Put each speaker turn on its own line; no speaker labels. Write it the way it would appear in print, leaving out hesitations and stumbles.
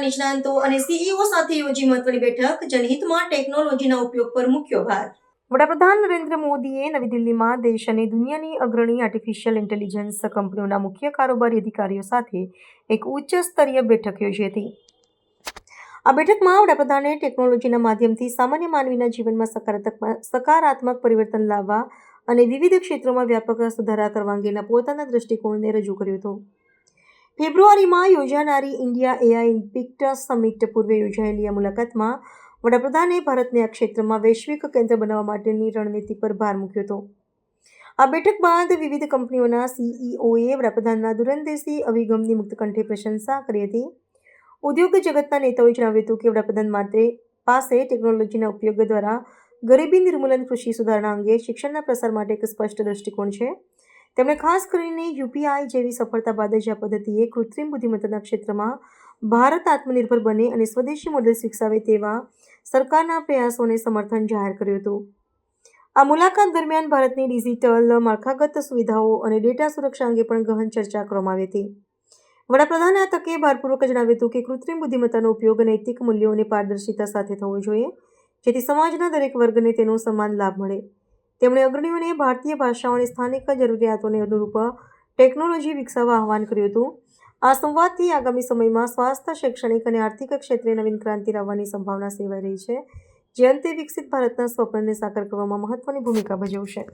નિષ્ણાંતો અને સીઈઓ સાથે યોજી મહત્વની બેઠક. જનહિતમાં ટેકનોલોજીના ઉપયોગ પર મૂક્યો ભાર. વડાપ્રધાન નરેન્દ્ર મોદીએ નવી દિલ્હીમાં દેશ અને દુનિયાની અગ્રણી આર્ટિફિશિયલ ઇન્ટેલિજન્સ કંપનીઓના મુખ્ય કારોબારી અધિકારીઓ સાથે એક ઉચ્ચ સ્તરીય બેઠક યોજી હતી. આ બેઠકમાં વડાપ્રધાને ટેકનોલોજીના માધ્યમથી સામાન્ય માનવીના જીવનમાં સકારાત્મક પરિવર્તન લાવવા અને વિવિધ ક્ષેત્રોમાં વ્યાપક સુધારા કરવા અંગેના પોતાના દૃષ્ટિકોણને રજૂ કર્યો હતો. ફેબ્રુઆરીમાં યોજાનારી ઇન્ડિયા એઆઈ ઇમ્પેક્ટ સમિટ પૂર્વે યોજાયેલી આ મુલાકાતમાં વડાપ્રધાને ભારતને આ ક્ષેત્રમાં વૈશ્વિક કેન્દ્ર બનાવવા માટેની રણનીતિ પર ભાર મૂક્યો હતો. આ બેઠક બાદ વિવિધ કંપનીઓના સીઈઓએ વડાપ્રધાનના દૂરંદેશી અભિગમની મુક્તકંઠે પ્રશંસા કરી હતી. ઉદ્યોગ જગતના નેતાઓએ જણાવ્યું હતું કે વડાપ્રધાન પાસે ટેકનોલોજીના ઉપયોગ દ્વારા ગરીબી નિર્મૂલન, કૃષિ સુધારણા અંગે શિક્ષણના પ્રસાર માટે એક સ્પષ્ટ દૃષ્ટિકોણ છે. તેમણે ખાસ કરીને યુપીઆઈ જેવી સફળતા બાદ જ આ પદ્ધતિએ કૃત્રિમ બુદ્ધિમત્તાના ક્ષેત્રમાં ભારત આત્મનિર્ભર બને અને સ્વદેશી મોડેલ્સ વિકસાવે તેવા સરકારના પ્રયાસોને સમર્થન જાહેર કર્યું હતું. આ મુલાકાત દરમિયાન ભારતની ડિજિટલ માળખાગત સુવિધાઓ અને ડેટા સુરક્ષા અંગે પણ ગહન ચર્ચા કરવામાં આવી હતી. વડાપ્રધાને આ તકે ભારપૂર્વક જણાવ્યું હતું કે કૃત્રિમ બુદ્ધિમત્તાનો ઉપયોગ નૈતિક મૂલ્યો અને પારદર્શિતા સાથે થવો જોઈએ, જેથી સમાજના દરેક વર્ગને તેનો સમાન લાભ મળે. તેમણે અગ્રણીઓને ભારતીય ભાષાઓ અને સ્થાનિક જરૂરિયાતોને અનુરૂપ ટેકનોલોજી વિકસાવવા આહ્વાન કર્યું હતું. આ સંવાદથી આગામી સમયમાં સ્વાસ્થ્ય, શૈક્ષણિક અને આર્થિક ક્ષેત્રે નવીન ક્રાંતિ લાવવાની સંભાવના સેવાઈ રહી છે, જે અંતે વિકસિત ભારતના સ્વપ્નને સાકાર કરવામાં મહત્વની ભૂમિકા ભજવશે.